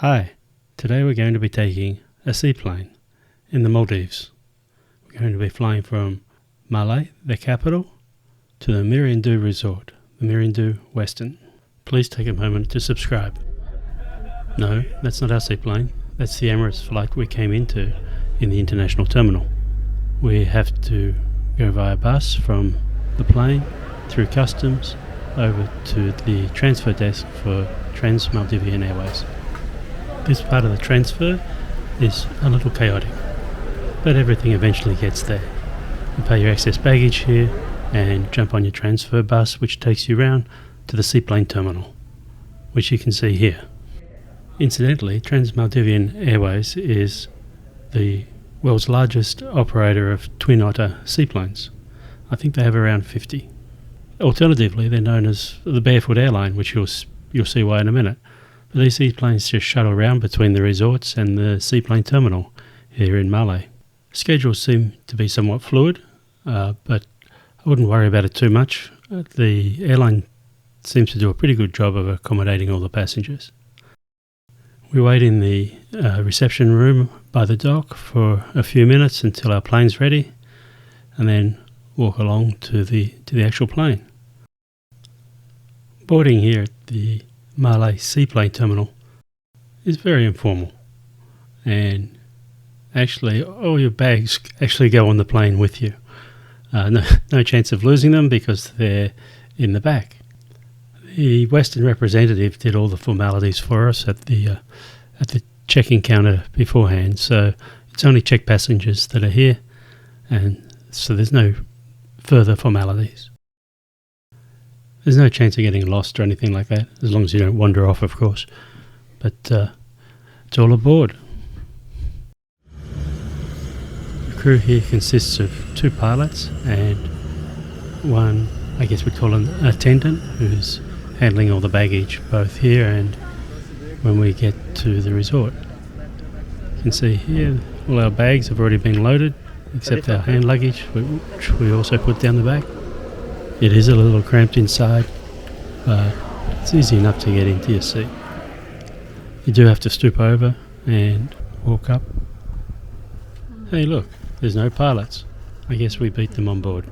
Hi, today we're going to be taking a seaplane in the Maldives. We're going to be flying from Malé, the capital, to the Miriandhoo Resort, the Miriandhoo Westin. Please take a moment to subscribe. No, that's not our seaplane. That's the Emirates flight we came into in the international terminal. We have to go via bus from the plane, through customs, over to the transfer desk for Trans Maldivian Airways. This part of the transfer is a little chaotic, but everything eventually gets there. You pay your excess baggage here and jump on your transfer bus, which takes you round to the Seaplane terminal, which you can see here. Incidentally, Trans Maldivian Airways is the world's largest operator of Twin Otter seaplanes. I think they have around 50. Alternatively, they're known as the Barefoot Airline, which you'll see why in a minute. But these seaplanes just shuttle around between the resorts and the Seaplane terminal here in Malé. Schedules seem to be somewhat fluid, but I wouldn't worry about it too much. The airline seems to do a pretty good job of accommodating all the passengers. We wait in the reception room by the dock for a few minutes until our plane's ready, and then walk along to the actual plane. Boarding here at the Malé Seaplane terminal is very informal, and actually all your bags actually go on the plane with you. No chance of losing them because they're in the back. The Westin representative did all the formalities for us at the check-in counter beforehand, so it's only checked passengers that are here, and so there's no further formalities. There's no chance of getting lost or anything like that, as long as you don't wander off, of course. But it's all aboard. The crew here consists of 2 pilots and one, I guess we'd call an attendant, who's handling all the baggage, both here and when we get to the resort. You can see here, all our bags have already been loaded, except our hand luggage, which we also put down the back. It is a little cramped inside, but it's easy enough to get into your seat. You do have to stoop over and walk up. Hey look, there's no pilots. I guess we beat them on board.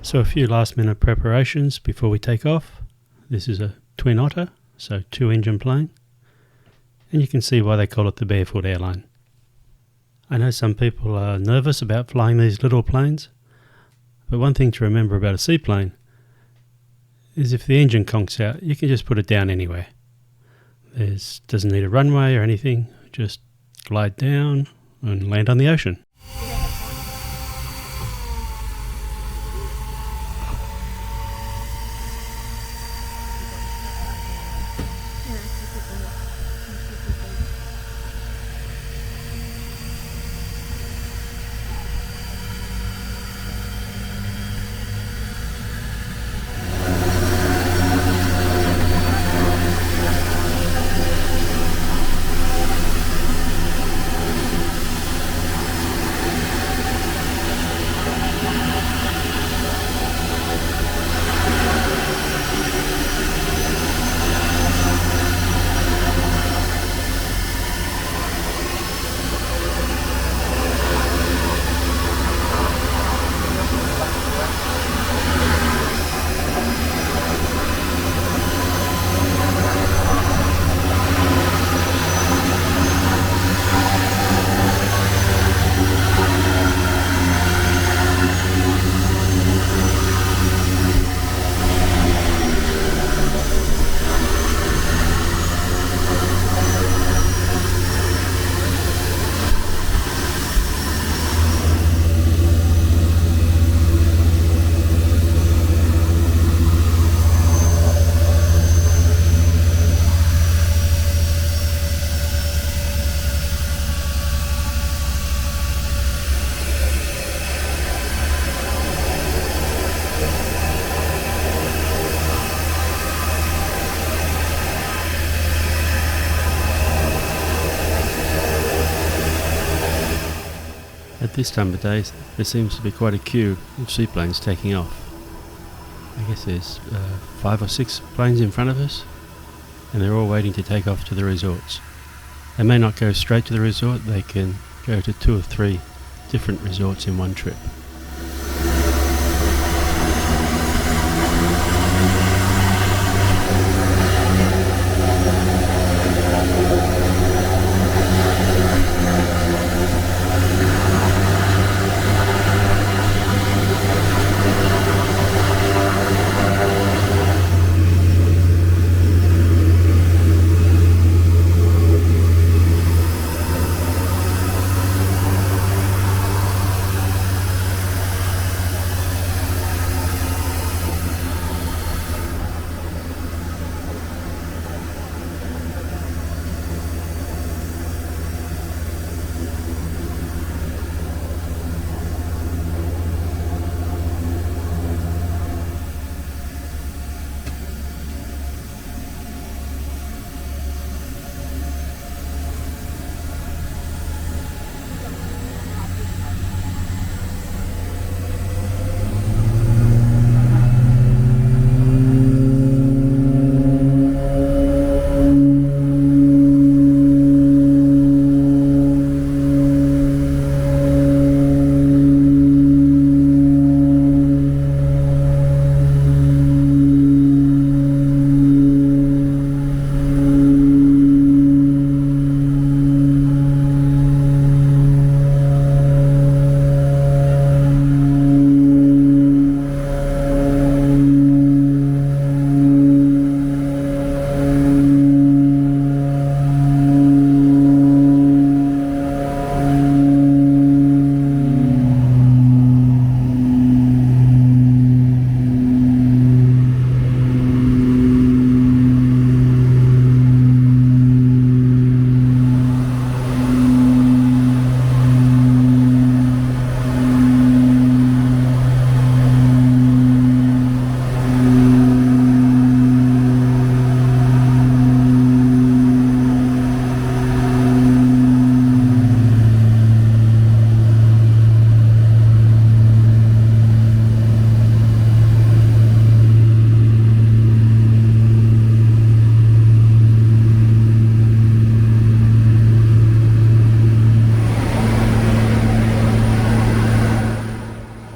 So a few last minute preparations before we take off. This is a Twin Otter, so 2-engine plane. And you can see why they call it the Barefoot Airline. I know some people are nervous about flying these little planes, but one thing to remember about a seaplane is if the engine conks out, you can just put it down anywhere. Doesn't need a runway or anything, just glide down and land on the ocean. At this time of day, there seems to be quite a queue of seaplanes taking off. I guess there's 5 or 6 planes in front of us. and they're all waiting to take off to the resorts. They may not go straight to the resort, they can go to 2 or 3 different resorts in one trip.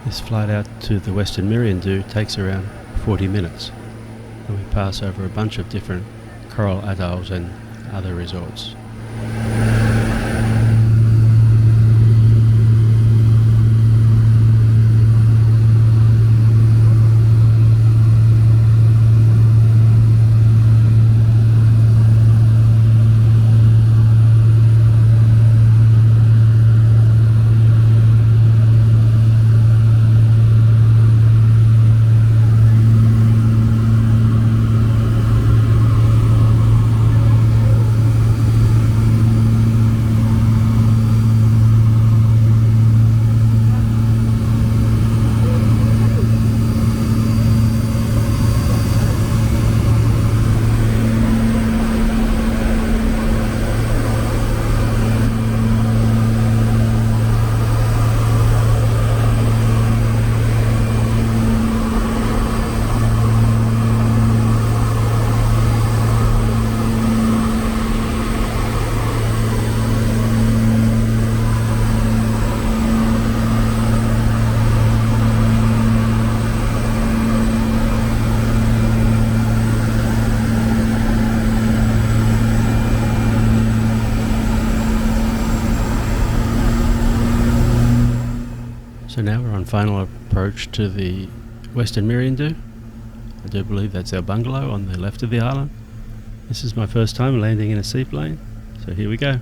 This flight out to the Westin Miriandhoo takes around 40 minutes, and we pass over a bunch of different coral atolls and other resorts. So now we're on final approach to the Westin Miriandhoo. I do believe that's our bungalow on the left of the island. This is my first time landing in a seaplane, so here we go.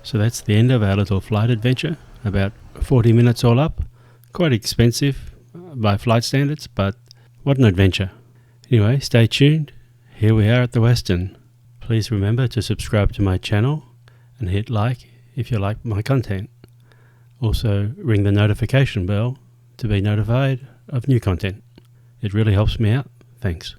So that's the end of our little flight adventure. About 40 minutes all up. Quite expensive by flight standards, but what an adventure. Anyway, stay tuned. Here we are at the Westin. Please remember to subscribe to my channel and hit like if you like my content. Also, ring the notification bell to be notified of new content. It really helps me out. Thanks.